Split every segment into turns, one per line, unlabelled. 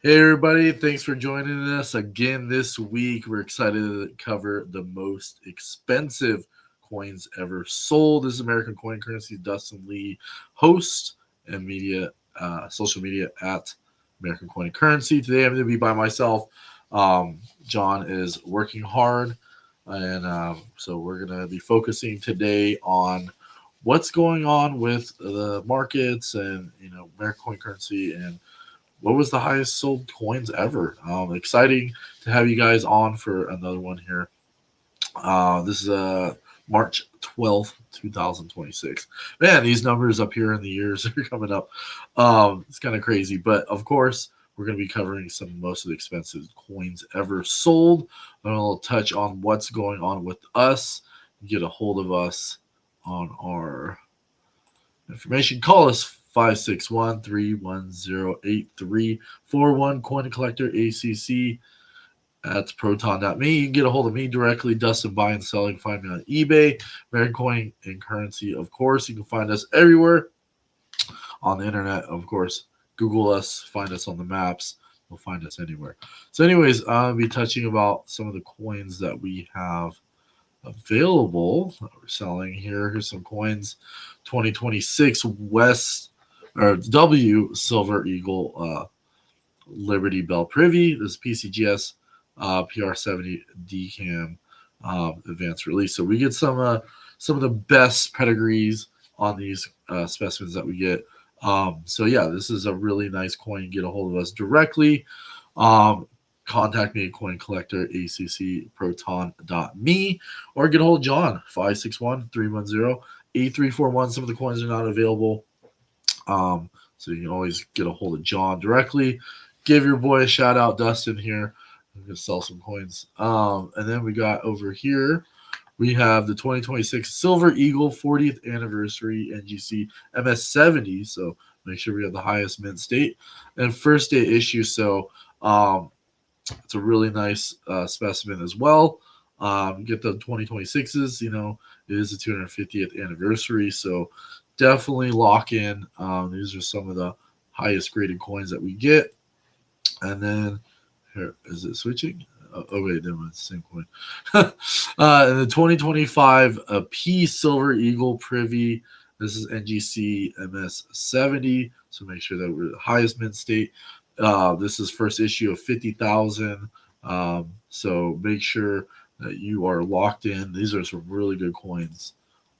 Hey everybody, thanks for joining us again this week. We're excited to cover the most expensive coins ever sold. This is American Coin Currency, Dustin Lee, host and social media at American Coin Currency. Today I'm going to be by myself. John is working hard, and so we're going to be focusing today on what's going on with the markets and American Coin Currency and what was the highest sold coins ever. Exciting to have you guys on for another one here. This is March 12th, 2026. Man, these numbers up here in the years are coming up. It's kind of crazy, but of course, we're going to be covering most of the expensive coins ever sold. I'm going to touch on what's going on with us. Get a hold of us on our information. Call us 561-310-8341. Coin Collector ACC. That's proton.me. You can get a hold of me directly, Dustin, buying and selling. Find me on eBay, American Coin and Currency, of course. You can find us everywhere on the internet, of course. Google us, find us on the maps. You'll find us anywhere. So, anyways, I'll be touching about some of the coins that we have available that we're selling here. Here's some coins. 2026 West or W Silver Eagle Liberty Bell Privy. This is PCGS PR70 DCAM advanced release. So we get some of the best pedigrees on these specimens that we get. So yeah, this is a really nice coin. Get a hold of us directly. Contact me at Coin Collector ACC proton.me or get a hold of John 561-310-8341. Some of the coins are not available. So you can always get a hold of John directly. Give your boy a shout out, Dustin here. I'm gonna sell some coins. And then we got over here, we have the 2026 Silver Eagle 40th anniversary NGC MS70. So make sure we have the highest mint state and first day issue. So it's a really nice specimen as well. Get the 2026s. It is the 250th anniversary, so definitely lock in. These are some of the highest graded coins that we get. And then here, is it switching? Oh wait, no, it's the same coin. And the 2025 P Silver Eagle Privy. This is NGC MS70. So make sure that we're the highest mint state. This is first issue of 50,000. So make sure that you are locked in. These are some really good coins.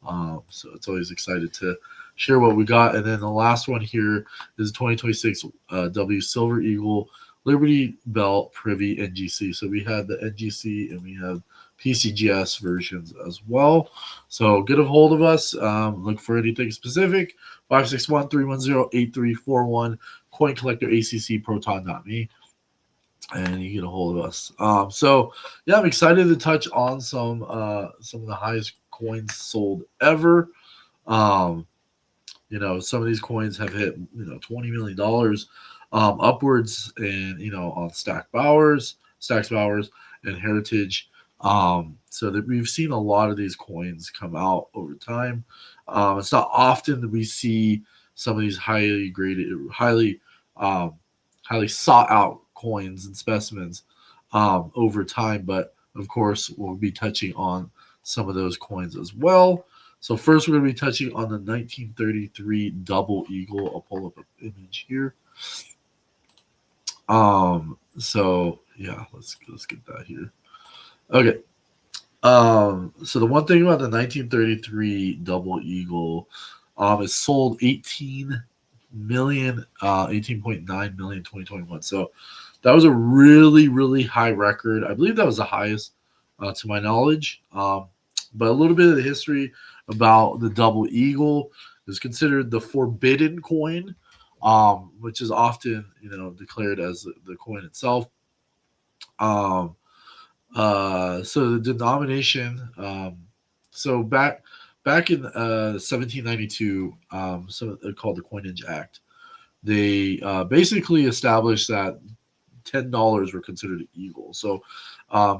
So it's always excited to share what we got. And then the last one here is 2026 W Silver Eagle Liberty Bell Privy NGC. So we had the NGC and we have PCGS versions as well. So get a hold of us. Look for anything specific. 561-310-8341. Coin Collector ACC proton.me. And you get a hold of us. So yeah, I'm excited to touch on some of the highest coins sold ever. Some of these coins have hit $20 million upwards, and on Stacks Bowers, and Heritage. So that we've seen a lot of these coins come out over time. It's not often that we see some of these highly graded, highly sought out coins and specimens over time, but of course we'll be touching on some of those coins as well. So first we're going to be touching on the 1933 Double Eagle. I'll pull up an image here. So yeah, let's get that here. Okay. So the one thing about the 1933 Double Eagle, it sold 18 million, 18.9 million 2021. So that was a really, really high record. I believe that was the highest to my knowledge. But a little bit of the history about the Double Eagle is considered the forbidden coin, which is often declared as the coin itself. So the denomination, so back in 1792, called the Coinage Act, they basically established that $10 were considered an eagle. So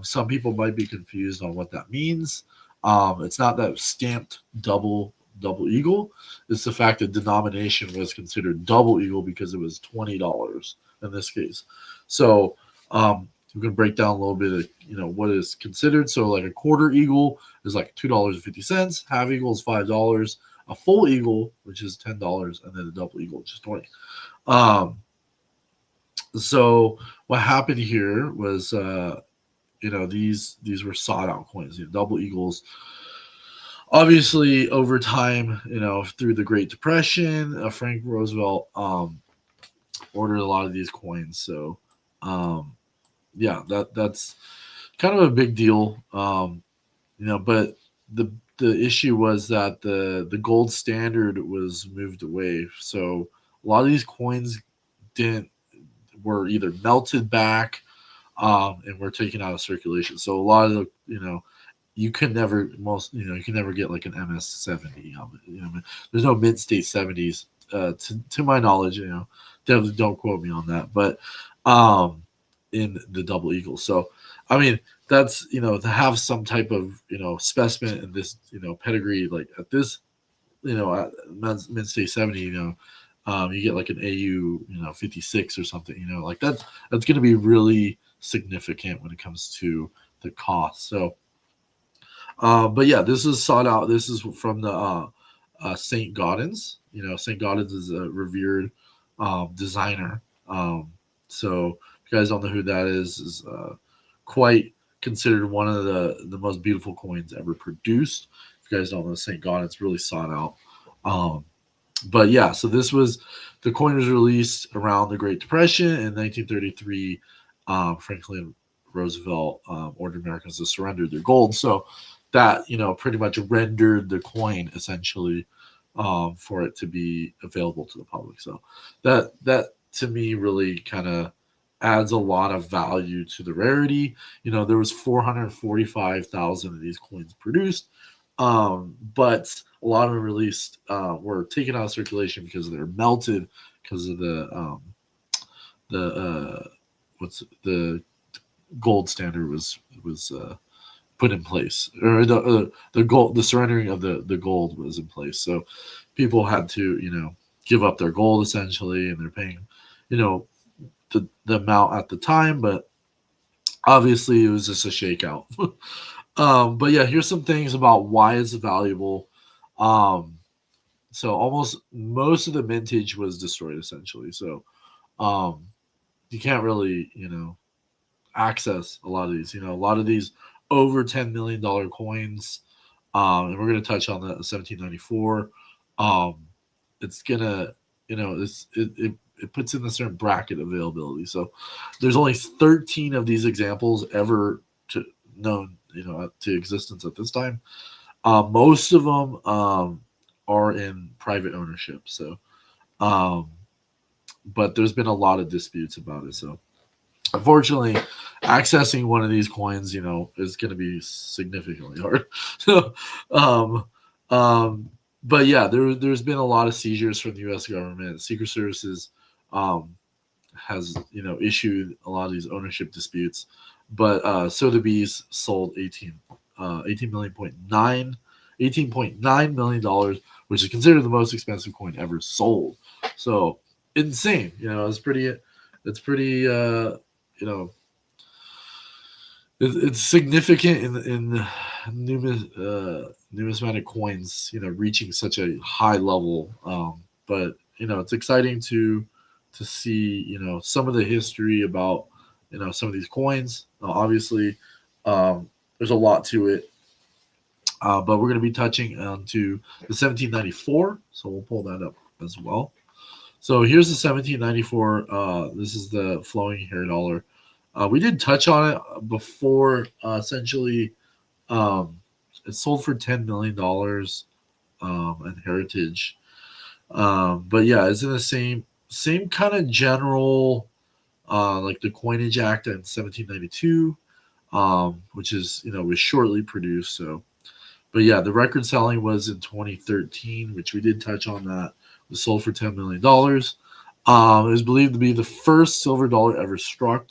some people might be confused on what that means. It's not that stamped double double eagle. It's the fact that denomination was considered double eagle because it was $20 in this case. So we're going to break down a little bit of what is considered. So like a quarter eagle is like $2.50, half eagle is $5, a full eagle, which is $10, and then a double eagle, which is $20. So what happened here was these were sought out coins. Double eagles, obviously over time, through the Great Depression, Frank Roosevelt ordered a lot of these coins. So yeah, that's kind of a big deal. But the issue was that the gold standard was moved away. So a lot of these coins were either melted back and were taken out of circulation. So a lot of the you can never get like an MS-70. There's no mid-state 70s to my knowledge. Definitely don't quote me on that, but in the double eagle. So I mean, that's to have some type of specimen in this pedigree, like at this at mid-state 70, you get like an AU 56 or something, like that's going to be really significant when it comes to the cost. So but yeah, this is sought out. This is from the St. Gaudens. St. Gaudens is a revered designer. So if you guys don't know who that is quite considered one of the most beautiful coins ever produced. If you guys don't know, St. Gaudens really sought out. But yeah, so the coin was released around the Great Depression in 1933. Franklin Roosevelt ordered Americans to surrender their gold. So that pretty much rendered the coin essentially for it to be available to the public. So that to me really kind of adds a lot of value to the rarity. There was 445,000 of these coins produced, but a lot of them released were taken out of circulation because they're melted because of the gold standard was put in place, or the surrendering of the gold was in place. So people had to give up their gold essentially, and they're paying the amount at the time, but obviously it was just a shakeout. But yeah, here's some things about why it's valuable. So almost most of the mintage was destroyed essentially. So you can't really access a lot of these. A lot of these over $10 million coins, and we're going to touch on the 1794. It's gonna it puts in a certain bracket availability. So there's only 13 of these examples ever known to existence at this time. Most of them are in private ownership. So but there's been a lot of disputes about it. So unfortunately, accessing one of these coins is going to be significantly hard. So but yeah, there's been a lot of seizures from the U.S. government. Secret Services has issued a lot of these ownership disputes, but Sotheby's sold $18.9 million, which is considered the most expensive coin ever sold. So insane. It's pretty it's significant in numismatic coins, reaching such a high level. But it's exciting to see some of the history about some of these coins. Obviously, there's a lot to it, but we're going to be touching on to the 1794. So we'll pull that up as well. So here's the 1794. This is the flowing hair dollar. We did touch on it before. Essentially, it sold for $10 million in heritage. But yeah, it's in the same kind of general, like the Coinage Act in 1792, which is was shortly produced. So, but yeah, the record selling was in 2013, which we did touch on that. It was sold for $10 million. It was believed to be the first silver dollar ever struck.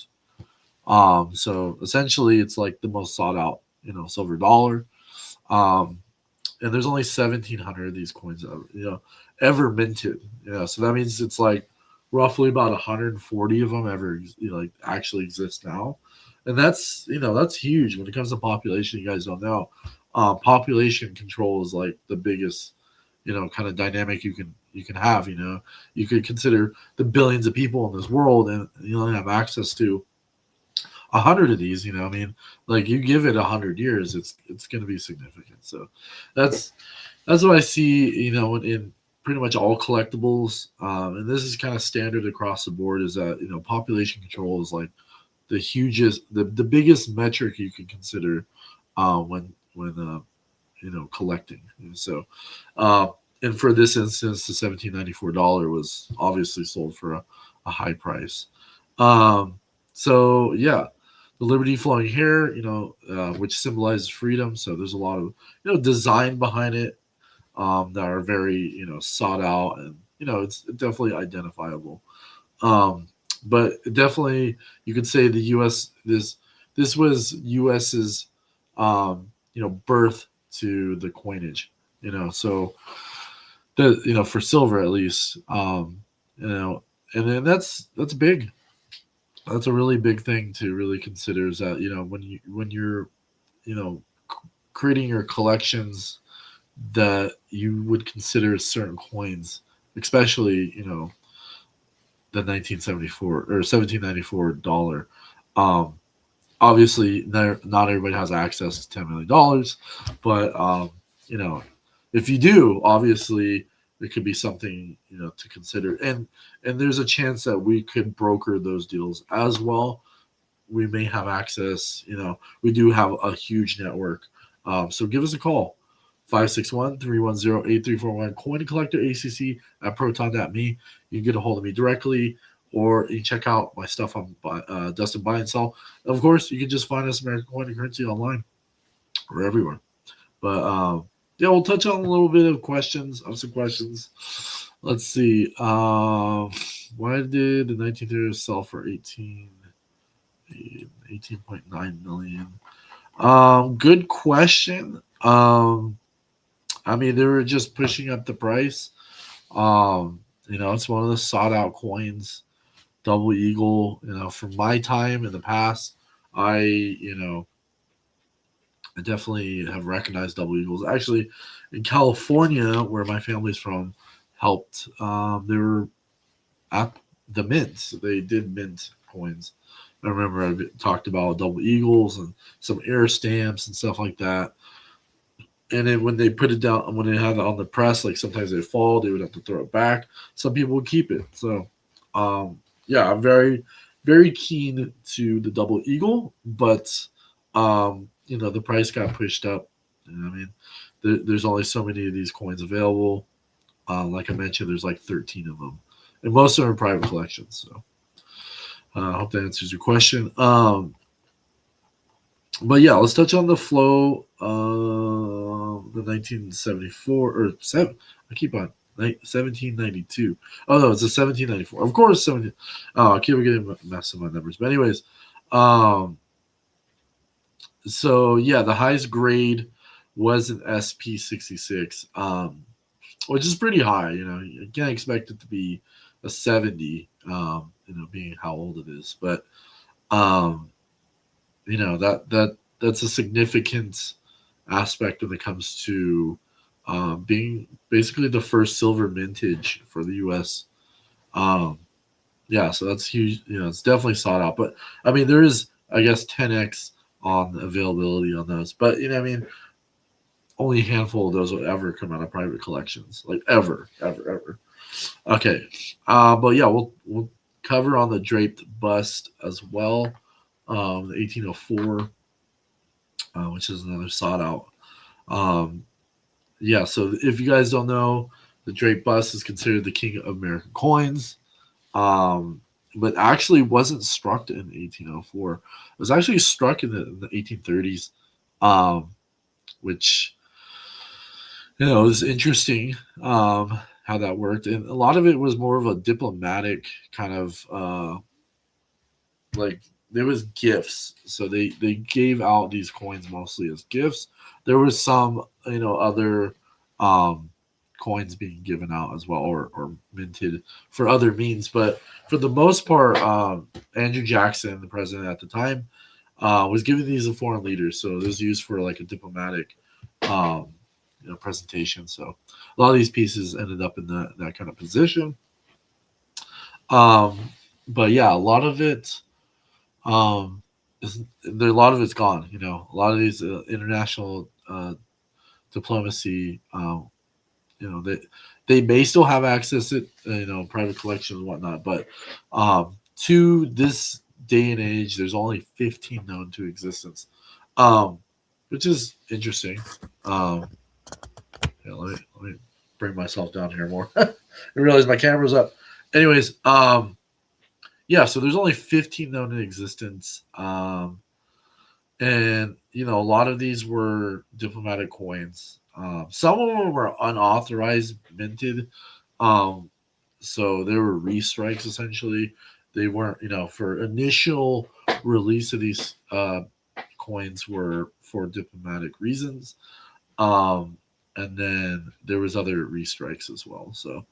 So essentially, it's like the most sought out, silver dollar. and there's only 1,700 of these coins ever minted. So that means it's like roughly about 140 of them ever like actually exist now, and that's huge when it comes to population. You guys don't know, population control is like the biggest kind of dynamic you can have. You could consider the billions of people in this world, and you only have access to 100 of these. I mean, like, you give it 100 years, it's going to be significant. So that's what I see, in pretty much all collectibles. And this is kind of standard across the board, is that population control is like the biggest metric you can consider when collecting. So and for this instance, the $1794 was obviously sold for a high price. So yeah, the liberty flowing hair, which symbolizes freedom. So there's a lot of design behind it that are very sought out, and it's definitely identifiable. But definitely you could say the U.S. this was U.S.'s birth to the coinage. So for silver at least, and then that's big. That's a really big thing to really consider, is that when you're creating your collections, that you would consider certain coins, especially the 1974 or $1794. Obviously, not everybody has access to $10 million, but if you do, obviously it could be something to consider, and there's a chance that we could broker those deals as well. We may have access. We do have a huge network, so give us a call. 561-310-8341. Coin Collector ACC at proton.me. You can get a hold of me directly, or you can check out my stuff on Dustin Buy and Sell. Of course, you can just find us American Coin and Currency online. We're everywhere. But yeah, we'll touch on a little bit of questions. Some questions. Let's see. Why did the 1930s sell for 18.9 million? Good question. I mean, they were just pushing up the price. It's one of the sought out coins. Double Eagle. From my time in the past, I definitely have recognized double eagles. Actually, in California, where my family's from, helped. They were at the mint. They did mint coins. I remember I talked about double eagles and some air stamps and stuff like that. And then when they put it down, when they had it on the press, like sometimes they fall, they would have to throw it back. Some people would keep it. So, yeah, I'm very, very keen to the double eagle, but the price got pushed up. I mean, there's only so many of these coins available. Like I mentioned, there's like 13 of them, and most of them are private collections. So, I hope that answers your question. But yeah, let's touch on the flow. The 1974 or 7. I keep on 1792. Oh no, it's a 1794. Of course, 17. Oh, I keep getting messed up my numbers. But anyways, so yeah, the highest grade was an SP66, which is pretty high. You can't expect it to be a 70. Being how old it is, but that's a significant aspect when it comes to being basically the first silver mintage for the U.S. Yeah, so that's huge. It's definitely sought out. But I mean, there is, I guess, 10x on availability on those. But I mean, only a handful of those will ever come out of private collections, like ever. Okay, but yeah, we'll cover on the draped bust as well, the 1804, which is another sought out. Yeah, so if you guys don't know, the draped bust is considered the king of American coins, but actually wasn't struck in 1804. It was actually struck in the 1830s, which is interesting how that worked, and a lot of it was more of a diplomatic kind of like there was gifts, so they gave out these coins mostly as gifts. There was some, other coins being given out as well, or minted for other means, but for the most part, Andrew Jackson, the president at the time, was giving these to foreign leaders, so it was used for like a diplomatic presentation. So a lot of these pieces ended up in that kind of position. But yeah, a lot of it, a lot of it's gone. A lot of these international diplomacy, they may still have access to private collections and whatnot, but to this day and age, there's only 15 known to existence, which is interesting. Let me bring myself down here more. I realize my camera's up. Anyways, yeah, so there's only 15 known in existence. And a lot of these were diplomatic coins. Some of them were unauthorized, minted. So they were restrikes essentially. They weren't, for initial release of these coins were for diplomatic reasons. And then there was other restrikes as well. So,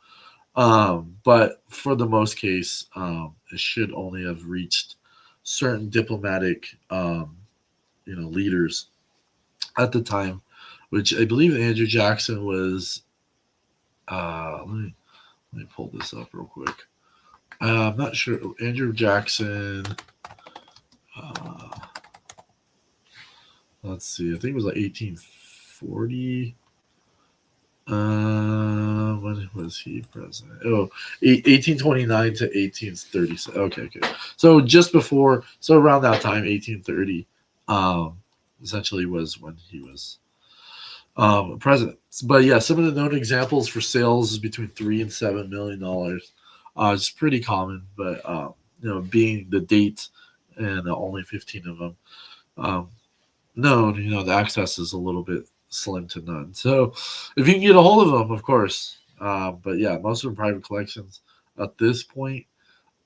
but for the most case, it should only have reached certain diplomatic, leaders at the time, which I believe Andrew Jackson was. Let me pull this up real quick. I'm not sure. Andrew Jackson. Let's see. I think it was like 1840. When was he president? 1829 to 1830. Okay. So just before, so around that time, 1830, essentially was when he was president. But yeah, some of the known examples for sales is between $3 and $7 million. It's pretty common, but being the date and only 15 of them known, the access is a little bit slim to none. So if you can get a hold of them, of course. But yeah, most of them private collections at this point.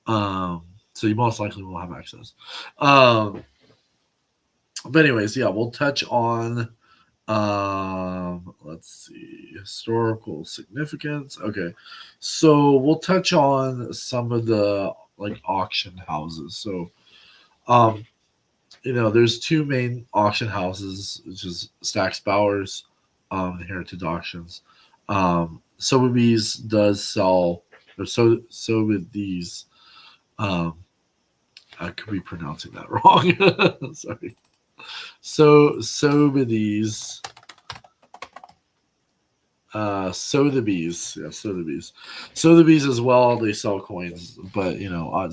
So you most likely will have access. But anyways, yeah, we'll touch on let's see, historical significance. Okay. So we'll touch on some of the like auction houses. So there's two main auction houses, which is Stack's Bowers and Heritage Auctions. Sotheby's does sell, or Sotheby's, I could be pronouncing that wrong. Sorry. Sotheby's, Sotheby's as well. They sell coins, but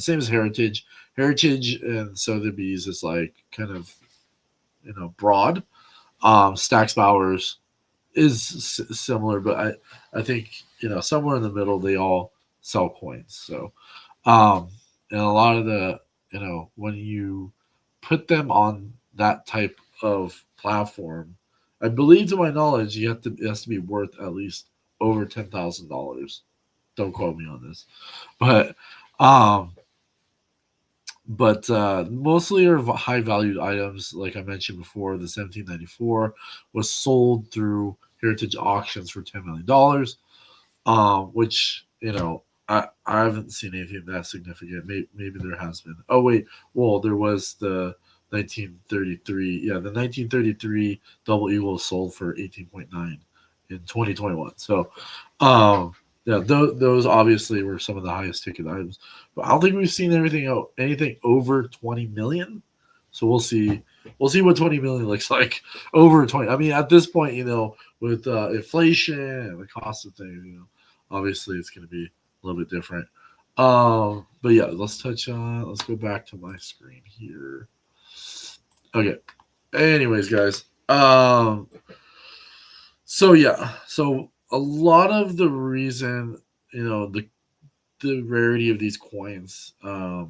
same as Heritage. Heritage and Sotheby's is like kind of broad. Stack's Bowers is similar, but I think somewhere in the middle they all sell coins. So and a lot of the when you put them on that type of platform, I believe, to my knowledge, it has to be worth at least over $10,000. Don't quote me on this, but mostly are high valued items. Like I mentioned before, the 1794 was sold through Heritage Auctions for $10 million, which I haven't seen anything that significant. Maybe there has been. Oh wait, well there was the 1933. Yeah, the 1933 Double Eagle sold for 18.9 in 2021. So, yeah, those obviously were some of the highest ticket items. But I don't think we've seen anything over 20 million. So we'll see. We'll see what 20 million looks like over 20. I mean, at this point, with inflation and the cost of things, obviously it's going to be a little bit different. But yeah, let's go back to my screen here. Okay. Anyways, guys. So yeah. So a lot of the reason, the rarity of these coins, are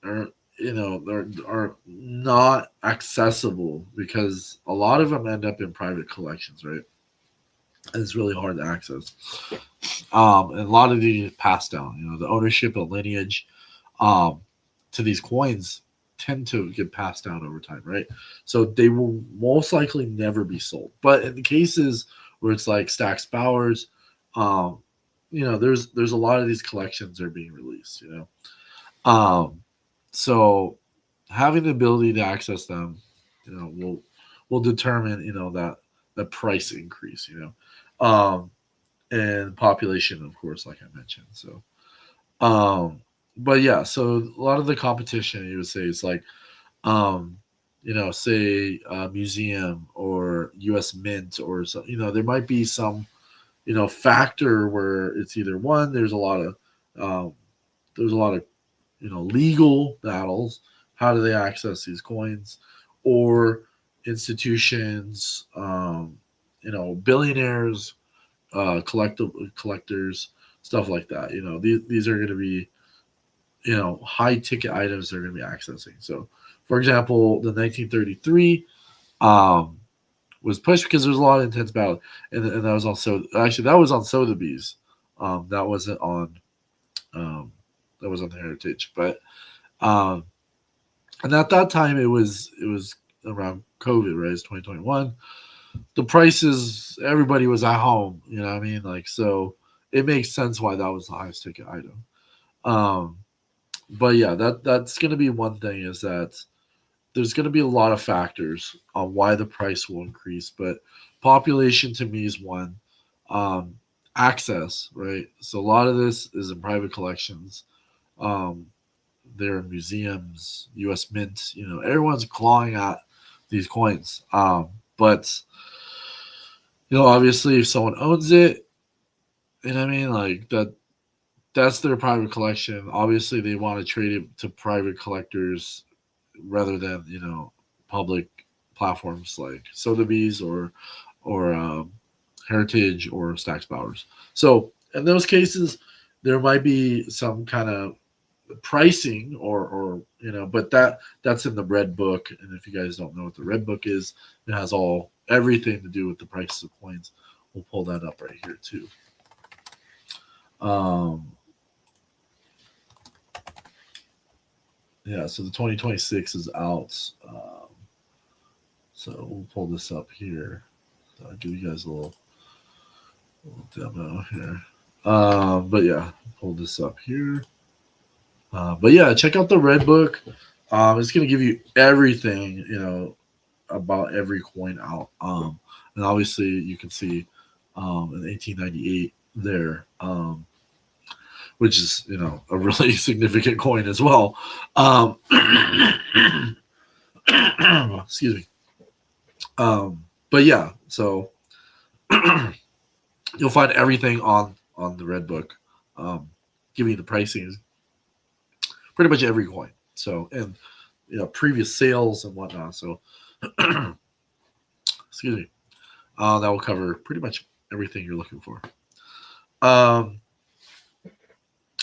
are not accessible because a lot of them end up in private collections, right? And it's really hard to access. And a lot of these passed down, the ownership and lineage. to these coins tend to get passed down over time, right? So they will most likely never be sold. But in the cases where it's like Stax Bowers, there's a lot of these collections that are being released, so having the ability to access them, will determine, that the price increase, and population, of course, like I mentioned. So, but yeah, so a lot of the competition, you would say, is like, say a museum or U.S. Mint or so. There might be some, factor where it's either one. There's a lot of legal battles. How do they access these coins? Or institutions, billionaires, collectors, stuff like that. These are going to be, high ticket items they're going to be accessing. So, for example, the 1933 was pushed because there's a lot of intense battle, and that was also actually that was on Sotheby's. That wasn't on that was on the Heritage, but and at that time it was around COVID, right? It's 2021. The prices, everybody was at home, you know what I mean? Like, so it makes sense why that was the highest ticket item. But yeah, that's going to be one thing, is that there's going to be a lot of factors on why the price will increase, but population to me is one. Access, right? So a lot of this is in private collections. There are museums, U.S. Mint, everyone's clawing at these coins. But obviously, if someone owns it, you know what I mean, like that's their private collection. Obviously, they want to trade it to private collectors rather than public platforms like Sotheby's or Heritage or Stax Bowers. So in those cases, there might be some kind of pricing or but that's in the red book. And if you guys don't know what the red book is, it has everything to do with the prices of coins. We'll pull that up right here too. Yeah, so the 2026 is out. So we'll pull this up here. So I'll give you guys a little demo here. But yeah, pull this up here. But yeah, check out the red book. It's gonna give you everything, about every coin out. And obviously you can see in 1898 there, which is a really significant coin as well. Excuse me. But yeah, so you'll find everything on the red book, giving you the pricing, pretty much every coin. So, and previous sales and whatnot. So, excuse me. That will cover pretty much everything you're looking for.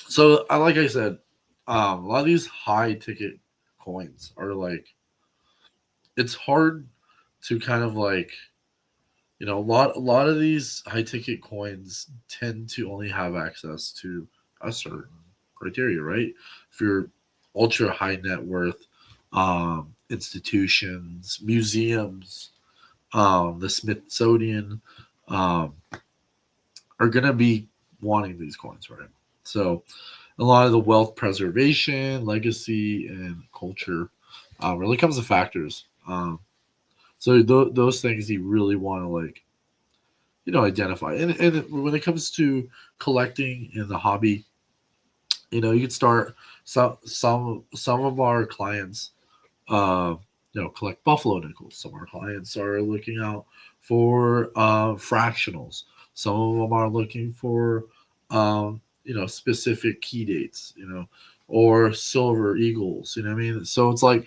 So, like I said, a lot of these high ticket coins are like, it's hard to kind of like, a lot of these high ticket coins tend to only have access to a certain criteria, right? If you're ultra high net worth, institutions, museums, the Smithsonian, are gonna be wanting these coins, right? So a lot of the wealth preservation, legacy, and culture really comes to factors. So those things you really want to like, identify. And when it comes to collecting in the hobby, you can start some of our clients, collect buffalo nickels. Some of our clients are looking out for fractionals. Some of them are looking for specific key dates, or silver eagles. You know what I mean? So it's like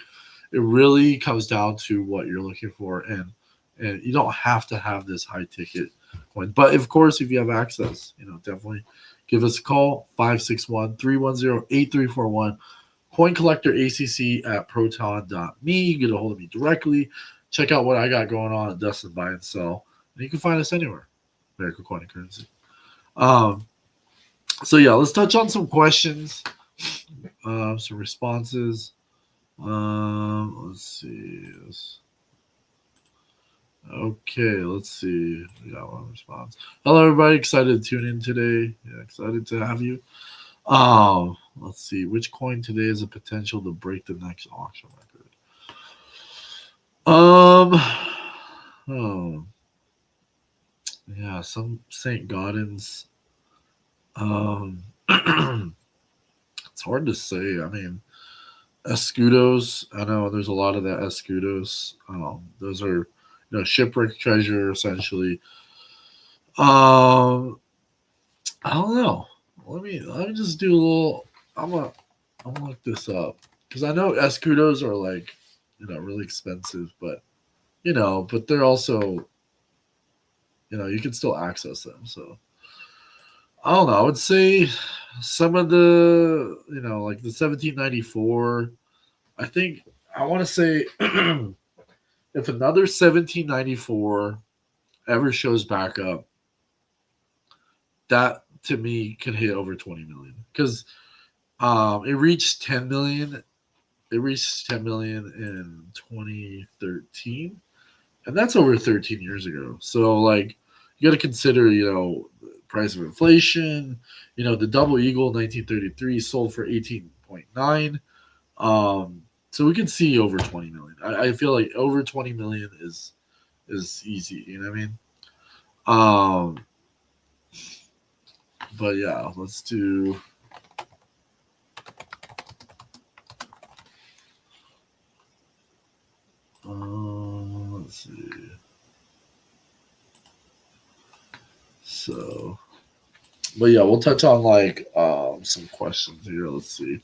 it really comes down to what you're looking for, and you don't have to have this high ticket coin. But of course, if you have access, definitely give us a call, 561-310-8341. Coin Collector ACC at proton.me. You can get a hold of me directly. Check out what I got going on at Dustin Buy and Sell. And you can find us anywhere. American Coin and Currency. So yeah, let's touch on some questions. some responses. Let's see. Okay, let's see. We got one response. Hello, everybody. Excited to tune in today. Yeah, excited to have you. Let's see. Which coin today has a potential to break the next auction record? Oh, yeah, some St. Gaudens. It's hard to say. I mean, escudos. I know there's a lot of that escudos. Those are, shipwreck treasure essentially. I don't know. Let me just do a little. I'm gonna look this up because I know escudos are like, really expensive, but but they're also, you can still access them. So I don't know. I would say some of the, like the 1794. I think I want to say if another 1794 ever shows back up, that to me could hit over 20 million because it reached 10 million. It reached 10 million in 2013, and that's over 13 years ago. So like, you got to consider, price of inflation. The double eagle 1933 sold for 18.9. So we can see over 20 million. I feel like over 20 million is easy. You know what I mean? But yeah, let's do. Let's see. So, but yeah, we'll touch on like some questions here. Let's see.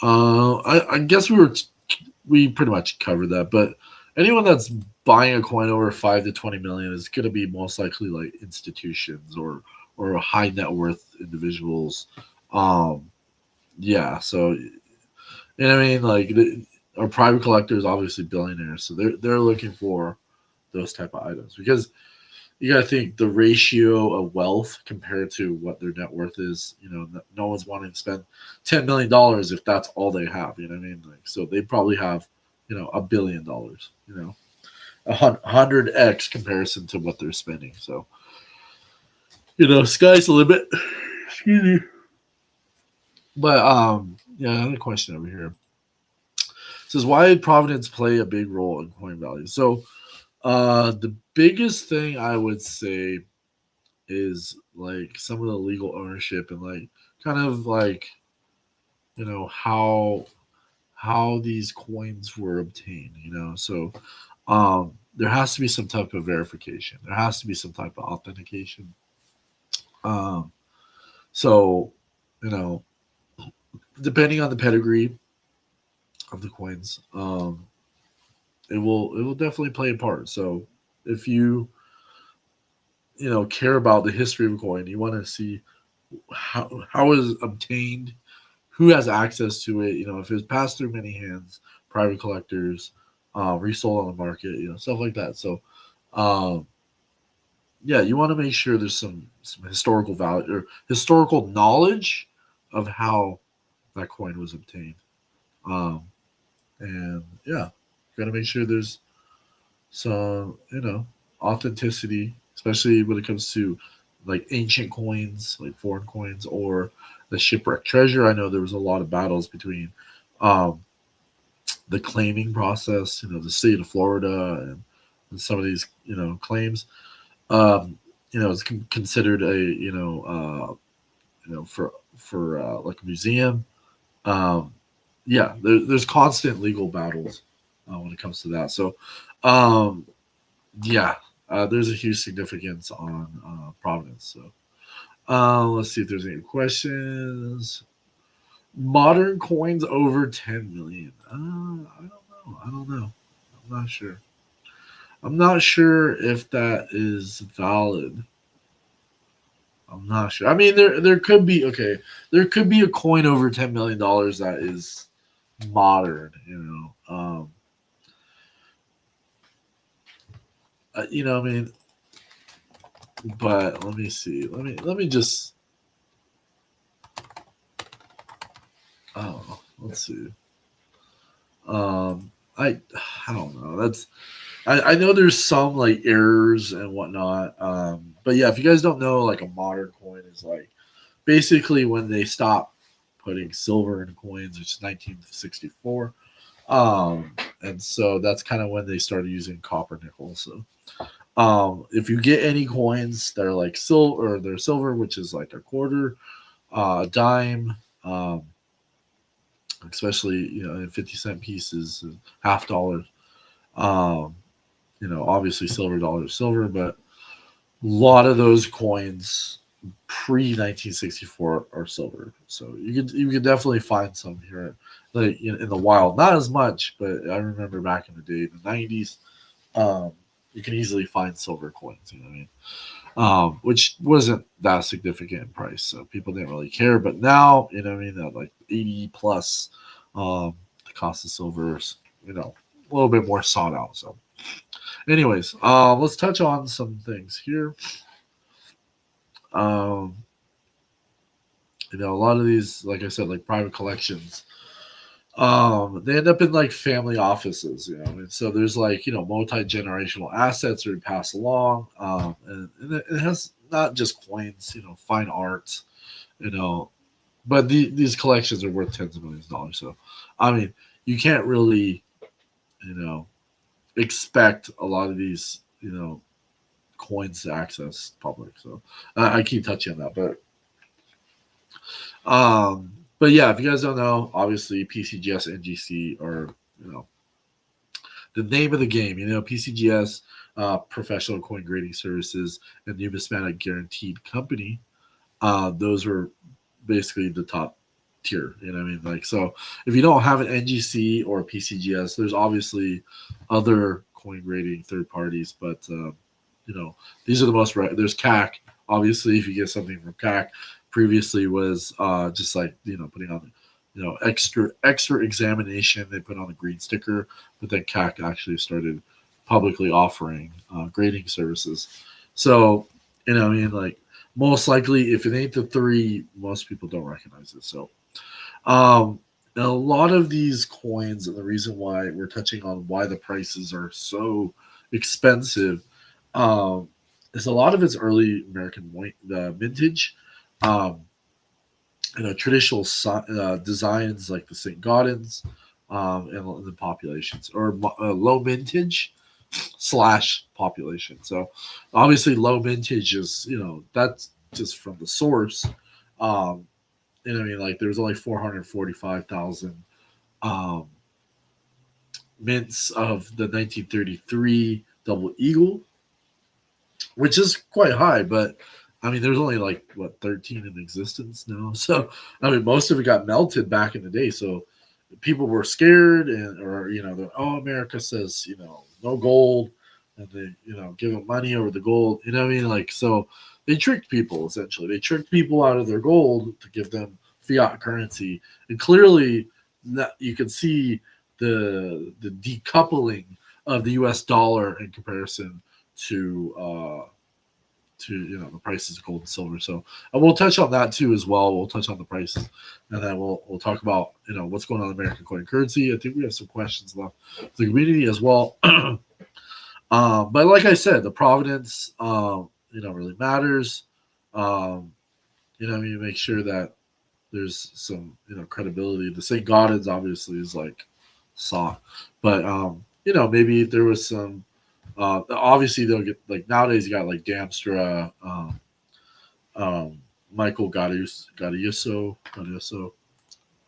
I guess we pretty much covered that, but anyone that's buying a coin over 5 to 20 million is going to be most likely like institutions or high net worth individuals. Um, yeah, so I mean, like our private collectors, obviously billionaires, so they're looking for those type of items because you got to think the ratio of wealth compared to what their net worth is. No one's wanting to spend $10 million if that's all they have. You know what I mean? Like, so they probably have, $1 billion. 100x comparison to what they're spending. So, sky's the limit. Excuse me. But yeah, another question over here. It says, why did Providence play a big role in coin value? So, the biggest thing I would say is like some of the legal ownership and like kind of like how these coins were obtained. So there has to be some type of verification. There has to be some type of authentication. um so you know depending on the pedigree of the coins, it will definitely play a part. So if you care about the history of a coin, you want to see how it was obtained, who has access to it. If it's passed through many hands, private collectors, resold on the market, stuff like that. So, um, yeah, you want to make sure there's some historical value or historical knowledge of how that coin was obtained. Um, and yeah, got to make sure there's some authenticity, especially when it comes to like ancient coins, like foreign coins, or the shipwreck treasure. I know there was a lot of battles between um, the claiming process, the state of Florida, and some of these claims. It's considered a for like a museum. Um, yeah, there's constant legal battles when it comes to that. So, um, yeah, there's a huge significance on Providence. So, let's see if there's any questions. Modern coins over 10 million. I don't know. I don't know. I'm not sure. I'm not sure if that is valid. I'm not sure. I mean, there could be okay. There could be a coin over $10 million that is modern. I mean, but let me see. Let me just Oh, let's see. I don't know. I know there's some like errors and whatnot. But yeah, if you guys don't know, like a modern coin is like basically when they stop putting silver in coins, which is 1964. And so that's kind of when they started using copper nickel. So if you get any coins that are like silver or they're silver, which is like a quarter, dime, especially in 50-cent pieces, and half dollars. Um, obviously silver dollar is silver, but a lot of those coins pre 1964 are silver. So you could definitely find some here, like in the wild. Not as much, but I remember back in the day, in the 90s, you can easily find silver coins. You know what I mean? Which wasn't that significant in price, so people didn't really care. But now, I mean, that like 80 plus, the cost of silver is, a little bit more sought out. So, anyways, let's touch on some things here. Um, a lot of these, like I said, like private collections, they end up in like family offices, and so there's like multi-generational assets that are passed along, and it has not just coins, fine art, you know but these collections are worth tens of millions of dollars. So I mean, you can't really you know expect a lot of these coins to access public. So I keep touching on that, but yeah, if you guys don't know, obviously PCGS, NGC are the name of the game. PCGS, Professional Coin Grading Services, and Numismatic Guaranteed Company. Those were basically the top tier. You know what I mean? Like, so if you don't have an NGC or a PCGS, there's obviously other coin grading third parties, but these are the most right. There's CAC. Obviously, if you get something from CAC, previously was just like putting on extra examination. They put on a green sticker, but then CAC actually started publicly offering grading services. So I mean, like, most likely, if it ain't the three, most people don't recognize it. So um, a lot of these coins, and the reason why we're touching on why the prices are so expensive, um, is a lot of it's early American vintage. Um, traditional designs like the St. Gaudens, and the populations, or low mintage slash population. So obviously low mintage is, that's just from the source. I mean, like, there's only 445,000 um, mints of the 1933 double eagle, which is quite high, but I mean, there's only like what 13 in existence now. So I mean, most of it got melted back in the day. So people were scared, or America says no gold, and they give them money over the gold. You know what I mean? Like, so they tricked people. Essentially, they tricked people out of their gold to give them fiat currency, and clearly that you can see the decoupling of the U.S. dollar in comparison to the prices of gold and silver. So we'll touch on that too as well. We'll touch on the prices, and then we'll talk about what's going on in American coin currency. I think we have some questions left for the community as well. But like I said, the provenance really matters. You make sure that there's some credibility. The St. Gaudens obviously is like sought, but maybe if there was some. Obviously, they'll get, like, nowadays you got like Damstra, Michael Gaudioso.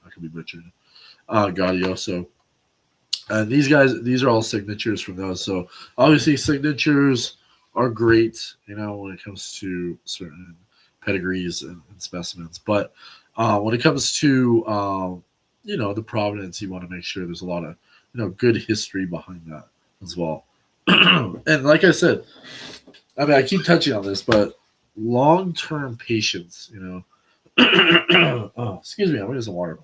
I could be butchered. Gaudioso. And these are all signatures from those. So obviously, signatures are great, when it comes to certain pedigrees and specimens. But when it comes to the provenance, you want to make sure there's a lot of good history behind that as well. And like I said, I mean, I keep touching on this, but long-term patience, oh, excuse me, I'm gonna get some water.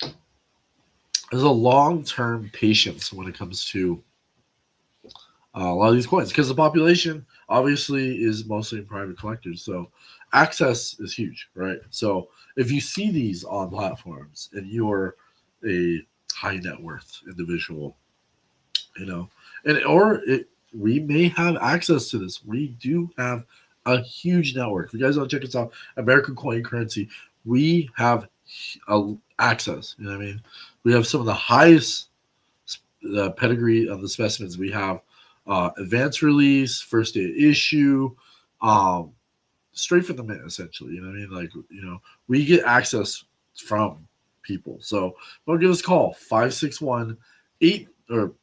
There's a long-term patience when it comes to a lot of these coins, because the population obviously is mostly private collectors. So access is huge, right? So if you see these on platforms and you're a high net worth individual, you know, and we may have access to this. We do have a huge network. If you guys want to check us out, American Coin Currency, we have access. You know what I mean? We have some of the highest pedigree of the specimens. We have advance release, first day issue, um, straight from the mint, essentially. You know what I mean? Like, we get access from people. So don't give us a call, 561 8 or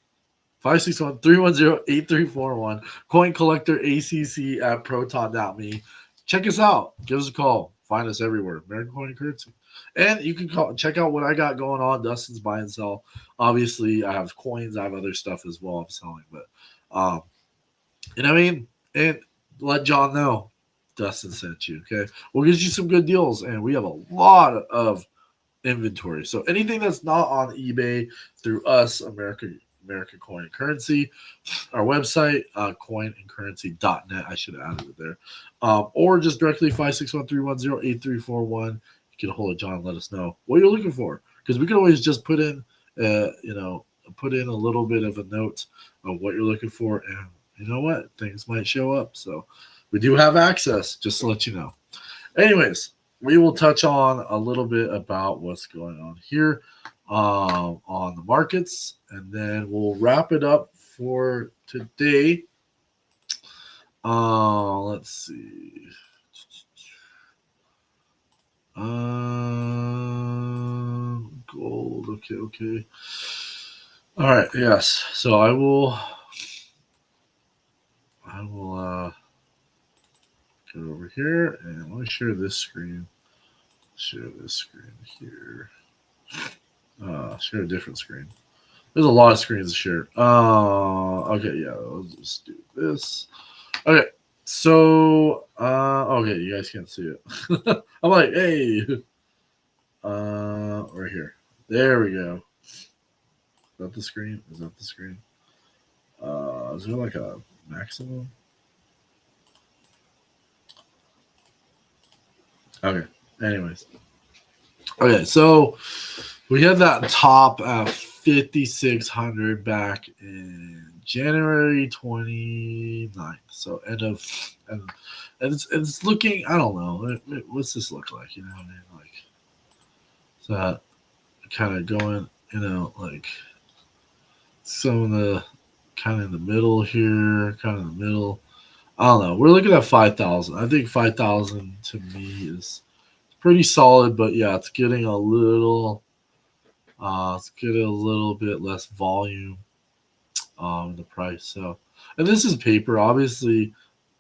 561-310-8341. Coin Collector ACC at proton.me. Check us out. Give us a call. Find us everywhere. American Coin Currency. And you can check out what I got going on. Dustin's buy and sell. Obviously, I have coins. I have other stuff as well I'm selling. But, you know what I mean? And let John know Dustin sent you, okay? We'll get you some good deals. And we have a lot of inventory. So anything that's not on eBay through us, American Coin and Currency, our website, coinandcurrency.net. I should have added it there. Or just directly 561-310-8341. Get a hold of John and let us know what you're looking for. Because we can always just put in a little bit of a note of what you're looking for. And you know what? Things might show up. So we do have access, just to let you know. Anyways, we will touch on a little bit about what's going on here on the markets, and then we'll wrap it up for today. Let's see. Gold. Okay. All right. Yes. So I will go over here and let me share this screen. Share this screen here. Share a different screen. There's a lot of screens to share. Okay, yeah, let's just do this. Okay, so okay, you guys can't see it. I'm like, hey, right here. There we go. Is that the screen? Is there like a maximum? Okay. Anyways. Okay, so we had that top at 5,600 back in January 29th. So and it's looking, I don't know, what's this look like? You know what I mean? Like, is that kind of going, like some of the kind of in the middle here, kind of in the middle. I don't know. We're looking at 5,000. I think 5,000 to me is pretty solid, but yeah, it's getting a little bit less volume in the price. So, and this is paper. Obviously,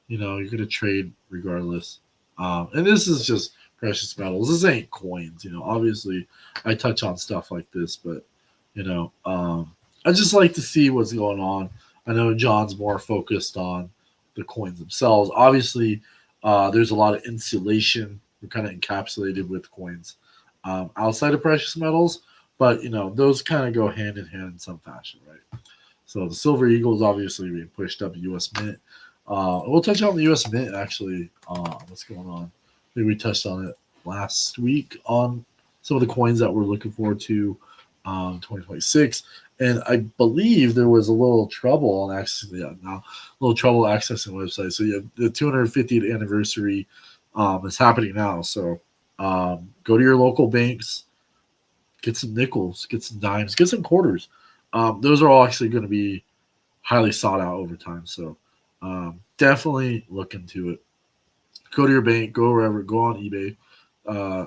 you're gonna trade regardless. And this is just precious metals. This ain't coins. Obviously, I touch on stuff like this, but I just like to see what's going on. I know John's more focused on the coins themselves. Obviously, there's a lot of insulation. We're kind of encapsulated with coins outside of precious metals, but those kind of go hand in hand in some fashion, right? So the Silver Eagle is obviously being pushed up U.S. Mint. We'll touch on the U.S. Mint actually. What's going on? Maybe we touched on it last week on some of the coins that we're looking forward to 2026. And I believe there was a little trouble on accessing the website. So yeah, the 250th anniversary is happening now. So go to your local banks, get some nickels, get some dimes, get some quarters. Those are all actually going to be highly sought out over time. So definitely look into it. Go to your bank, go wherever, go on eBay.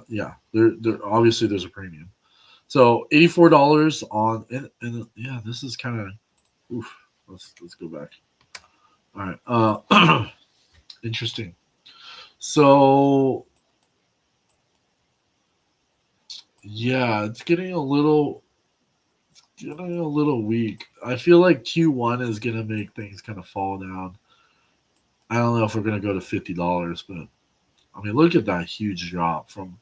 Yeah, there obviously there's a premium. So $84 on, and yeah, this is kind of, oof. Let's go back. All right, interesting. So yeah, it's getting a little weak. I feel like Q1 is gonna make things kind of fall down. I don't know if we're gonna go to $50, but I mean, look at that huge drop from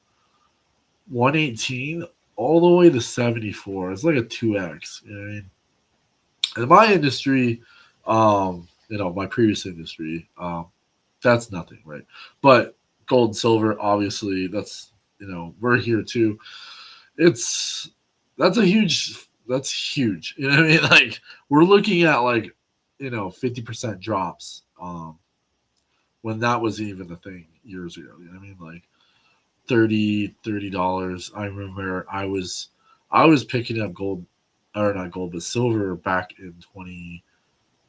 118 all the way to 74. It's like a 2x. You know what I mean? In my industry, my previous industry, that's nothing, right? But gold and silver, obviously, that's we're here too. It's that's huge. You know what I mean? Like we're looking at like 50% drops when that was even a thing years ago. You know what I mean? Like $30. I remember I was picking up gold, or not gold but silver back in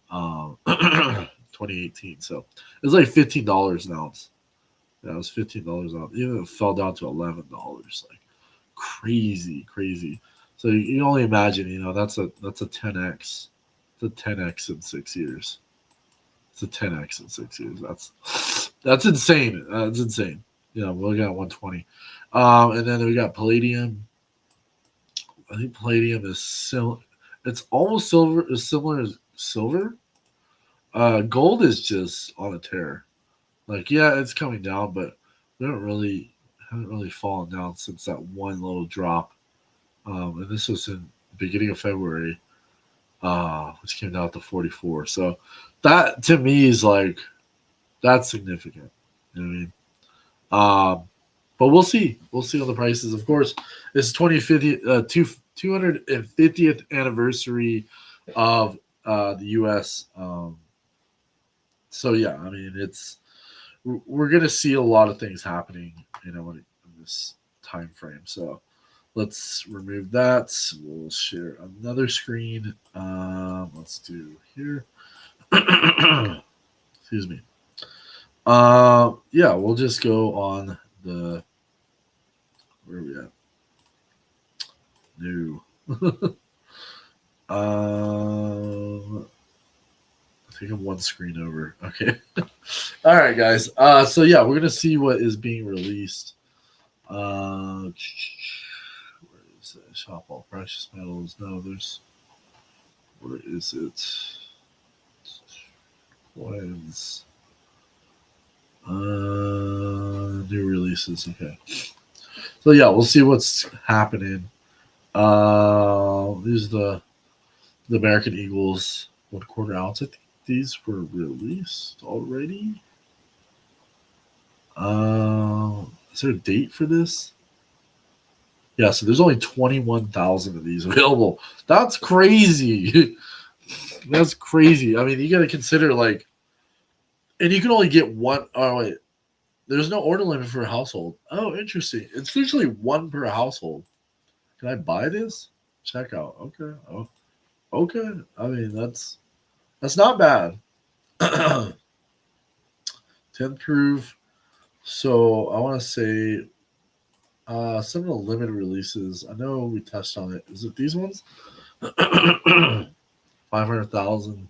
2018. So it was like $15 an ounce. Yeah, it was $15 an ounce. Even it fell down to $11. Like crazy, crazy. So you can only imagine, that's a 10x. It's a 10x in 6 years. It's a 10x in 6 years. That's insane. That's insane. We're looking at 120. And then we got palladium. I think palladium is it's almost silver, is similar as silver. Gold is just on a tear. Like, yeah, it's coming down, but we haven't really fallen down since that one little drop. And this was in the beginning of February, which came down to 44. So that to me is like that's significant. You know what I mean? But we'll see. We'll see on the prices. Of course, it's 250th anniversary of the U.S. So yeah, I mean we're gonna see a lot of things happening, in this time frame. So let's remove that. We'll share another screen. Let's do here. Excuse me. Yeah, we'll just go on the where are we at? New. I think I'm one screen over. Okay. All right, guys. So yeah, we're gonna see what is being released. Where is it? Shop all precious metals. No, there's. Where is it? Coins. New releases. Okay. So yeah, we'll see what's happening. These are the American Eagles 1/4 ounce. I think these were released already. Is there a date for this? Yeah, so there's only 21,000 of these available. That's crazy. That's crazy. I mean, you got to consider and you can only get one. Oh wait, there's no order limit for a household. Oh, interesting. It's usually one per household. Can I buy this? Check out. Okay. Oh, okay. I mean, that's not bad. 10 proof. So I want to say some of the limited releases. I know we touched on it. Is it these ones? 500,000.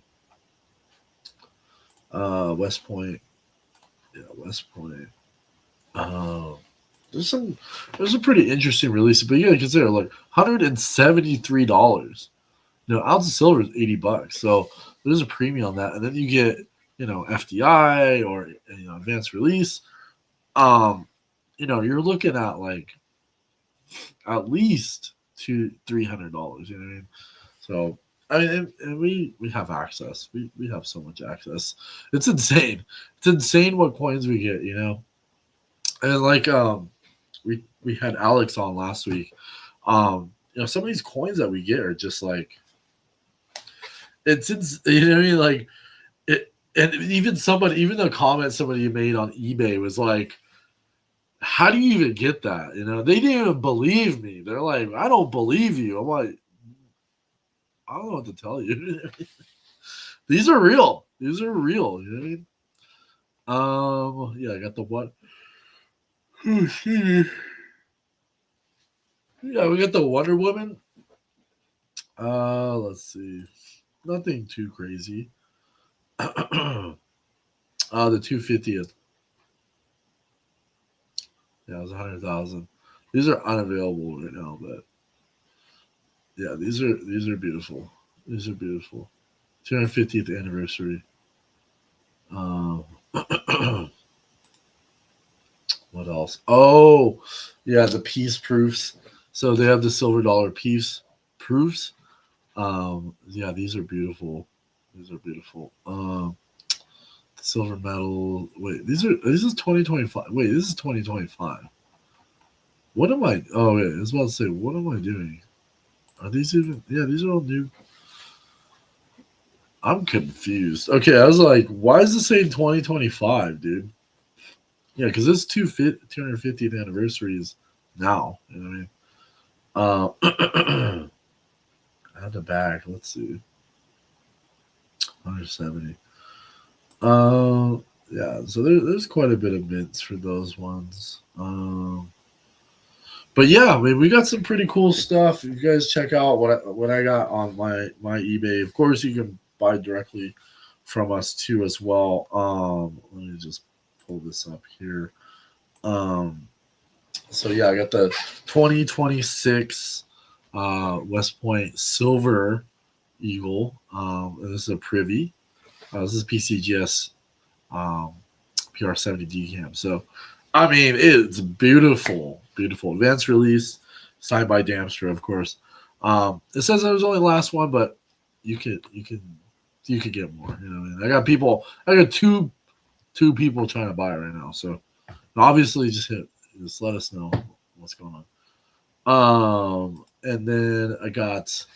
West Point. Yeah, West Point. There's some pretty interesting releases, but you gotta consider like $173. Ounce of silver is $80, so there's a premium on that, and then you get FDI or advanced release. You're looking at like at least $200-300. You know what I mean? So I mean, and we have access. We have so much access. It's insane. It's insane what coins we get. And like we had Alex on last week. Some of these coins that we get are just like it's you know what I mean, like it. And even the comment somebody made on eBay was like, how do you even get that? They didn't even believe me. They're like, I don't believe you. I'm like, I don't know what to tell you. These are real. These are real. You know what I mean? Yeah, I got the what? Yeah, we got the Wonder Woman. Let's see. Nothing too crazy. The 250th. Yeah, it was 100,000. These are unavailable right now, but yeah, these are beautiful. These are beautiful. 250th anniversary. What else? Oh, yeah, the peace proofs. So they have the silver dollar peace proofs. Yeah, these are beautiful. These are beautiful. Silver medal. Wait, this is 2025. Wait, this is 2025. What am I? Oh wait, I was about to say, what am I doing? Are these even? Yeah, these are all new. I'm confused. Okay, I was like, why is this saying 2025, dude? Yeah, because this 250th anniversary is now. You know what I mean? Add the back. Let's see. 170. Yeah. So there's quite a bit of mints for those ones. But yeah, I mean, we got some pretty cool stuff. If you guys check out what I got on my eBay, of course you can buy directly from us too as well. Let me just pull this up here. So yeah, I got the 2026 West Point Silver Eagle. And this is a privy. This is PCGS PR70 decam. So, I mean, it's beautiful, beautiful. Advanced release, signed by Damstra, of course. It says it was only the last one, but you could get more. You know, what I mean, I got two people trying to buy it right now. So, obviously, just let us know what's going on. And then I got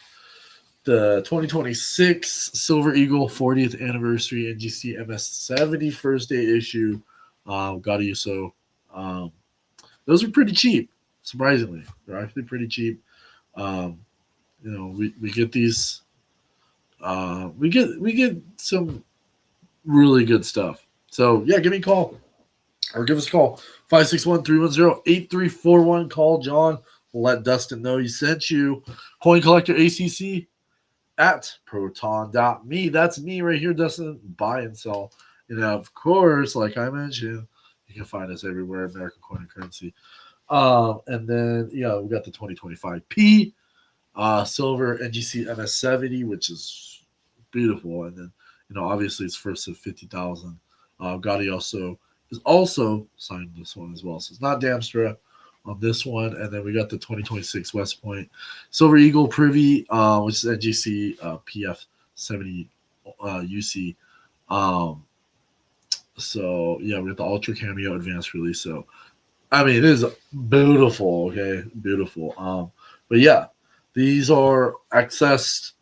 the 2026 Silver Eagle 40th anniversary NGC MS70 first day issue. 𝐂𝐨𝐢𝐬𝐭. Those are pretty cheap, surprisingly. They're actually pretty cheap. You know, we get these. We get some really good stuff. So yeah, give me a call or give us a call 561-310-8341. Call John. We'll let Dustin know you sent you. Coin Collector ACC at proton.me. That's me right here, Dustin. Buy and sell. And of course, like I mentioned, you can find us everywhere, American Coin and Currency. And then, yeah, we got the 2025P Silver NGC MS70, which is beautiful. And then, you know, obviously it's first of 50,000. 𝐂𝐨𝐢𝐬𝐭 is also signed this one as well. So it's not Damstra on this one. And then we got the 2026 West Point Silver Eagle Privy, which is NGC PF70 UC. So yeah, we got the Ultra Cameo Advanced Release. So I mean, it is beautiful. Okay, beautiful. But yeah, these are accessed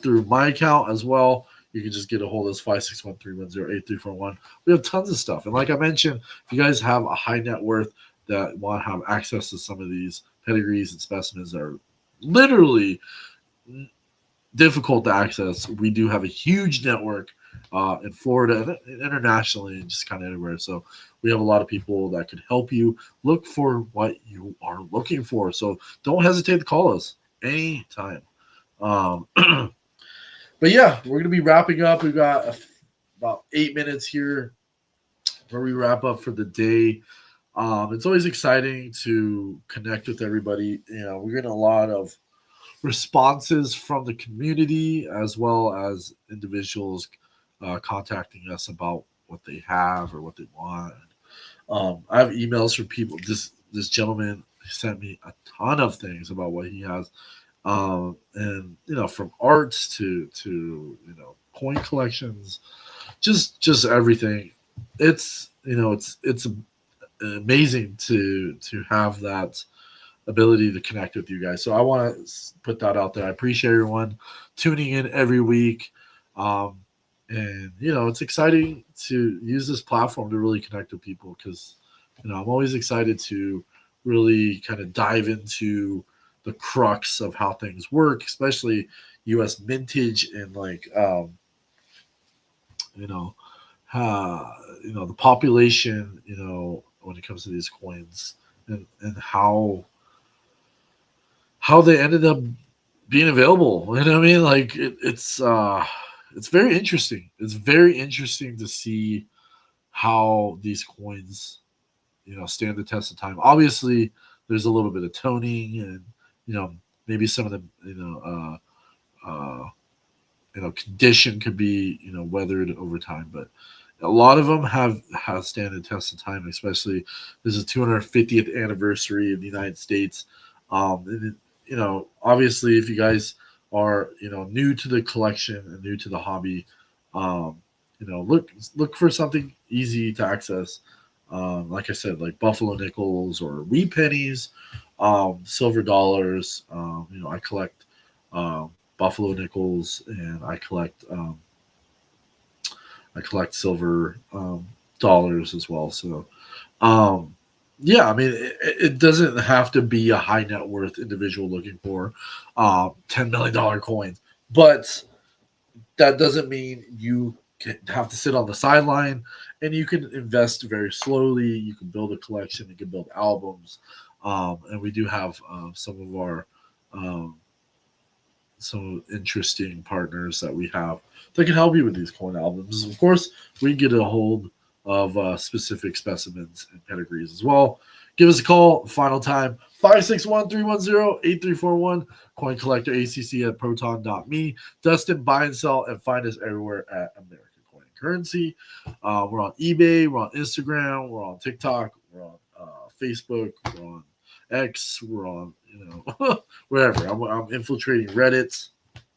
through my account as well. You can just get a hold of us 561-310-8341. We have tons of stuff, and like I mentioned, if you guys have a high net worth that want to have access to some of these pedigrees and specimens that are literally difficult to access, we do have a huge network in Florida and internationally and just kind of everywhere. So we have a lot of people that could help you look for what you are looking for. So don't hesitate to call us anytime. But yeah, we're going to be wrapping up. We've got about 8 minutes here where we wrap up for the day. It's always exciting to connect with everybody. You know, we're getting a lot of responses from the community as well as individuals contacting us about what they have or what they want. I have emails from people. This gentleman sent me a ton of things about what he has, and you know, from arts to you know, coin collections, just everything. It's, you know, it's amazing to have that ability to connect with you guys. So I want to put that out there. I appreciate everyone tuning in every week. And, you know, it's exciting to use this platform to really connect with people because, you know, I'm always excited to really kind of dive into the crux of how things work, especially U.S. mintage and like, you know, the population, you know, when it comes to these coins and how they ended up being available. You know what I mean? Like it's very interesting. It's very interesting to see how these coins, you know, stand the test of time. Obviously, there's a little bit of toning, and you know, maybe some of the condition could be, you know, weathered over time, but a lot of them have stand the test of time. Especially this is 250th anniversary in the United States. And you know, obviously, if you guys are, you know, new to the collection and new to the hobby, Look for something easy to access. Like I said, like Buffalo nickels or wee pennies, silver dollars. I collect Buffalo nickels, and I collect silver dollars as well. So, um, yeah, I mean, it doesn't have to be a high net worth individual looking for $10 million coins, but that doesn't mean you have to sit on the sideline, and you can invest very slowly. You can build a collection, you can build albums, and we do have um, some interesting partners that we have that can help you with these coin albums. Of course, we get a hold of specific specimens and pedigrees as well. Give us a call. Final time 561-310-8341. Coin Collector ACC at proton.me. Dustin, buy and sell, and find us everywhere at American Coin and Currency. We're on eBay, we're on Instagram, we're on TikTok, we're on Facebook, we're on X, we're on wherever. I'm infiltrating Reddit,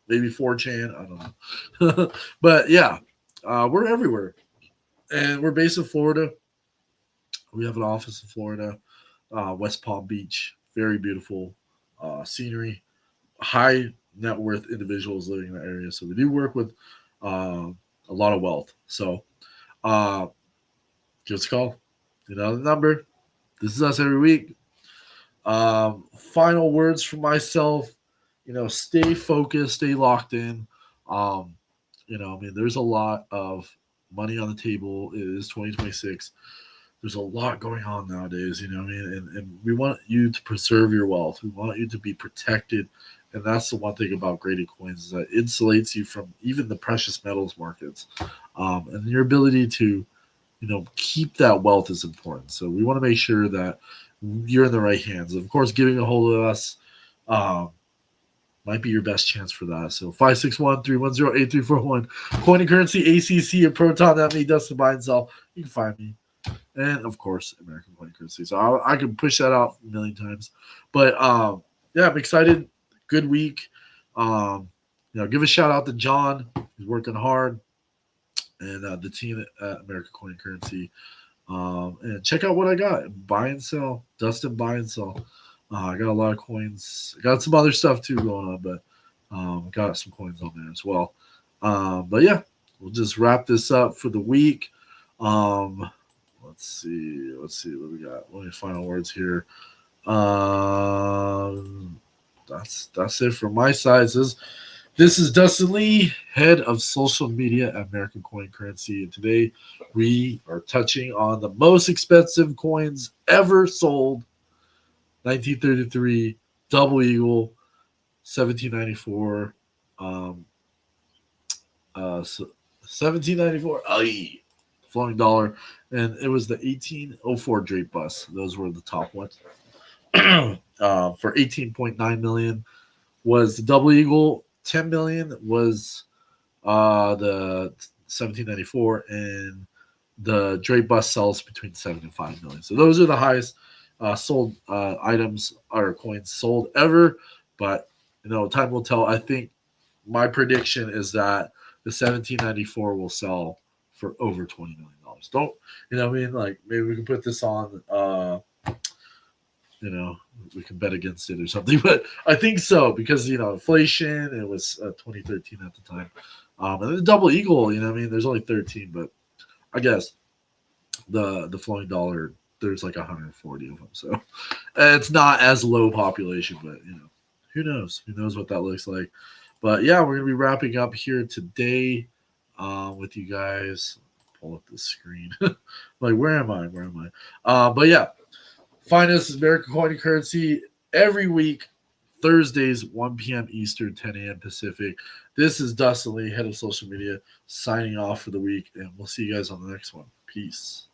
maybe 4chan. I don't know, but yeah, we're everywhere, and we're based in Florida. We have an office in Florida, West Palm Beach. Very beautiful scenery, high net worth individuals living in the area. So we do work with a lot of wealth. So give us a call. You know the number. This is us every week. Final words from myself. Stay focused, stay locked in. There's a lot of money on the table. It is 2026. There's a lot going on nowadays, and we want you to preserve your wealth. We want you to be protected. And that's the one thing about graded coins is that it insulates you from even the precious metals markets. And your ability to, keep that wealth is important. So we want to make sure that you're in the right hands. Of course, giving a hold of us might be your best chance for that. So 561-310-8341. Coin and Currency, ACC, and Proton.me, Dustin buy and sell. You can find me. And, of course, American Coin and Currency. So I can push that out a million times. But, yeah, I'm excited. Good week. Give a shout out to John. He's working hard. And the team at American Coin and Currency. And check out what I got. Buy and sell. Dustin buy and sell. I got a lot of coins. I got some other stuff too going on, but got some coins on there as well. But yeah, we'll just wrap this up for the week. Let's see what we got. What are the final words here? That's it from my side. This is Dustin Lee, head of social media at American Coin and Currency, and today we are touching on the most expensive coins ever sold. 1933 Double Eagle, 1794, 1794 flowing dollar, and it was the 1804 drape bust. Those were the top ones. For 18.9 million was the Double Eagle. 10 million was the 1794, and the drape bust sells between 7 and 5 million. So those are the highest sold items or coins sold ever. But time will tell. I think my prediction is that the 1794 will sell for over $20 million. Don't like maybe we can put this on. We can bet against it or something, but I think so because inflation. It was 2013 at the time, and the Double Eagle. There's only 13, but I guess the flowing dollar, there's like 140 of them, so it's not as low population, but who knows what that looks like. But yeah, we're gonna be wrapping up here today with you guys. Pull up the screen. Like, where am I? But yeah, find us at American Coin and Currency every week, Thursdays, 1 p.m. Eastern, 10 a.m. Pacific. This is Dustin Lee, head of social media, signing off for the week, and we'll see you guys on the next one. Peace.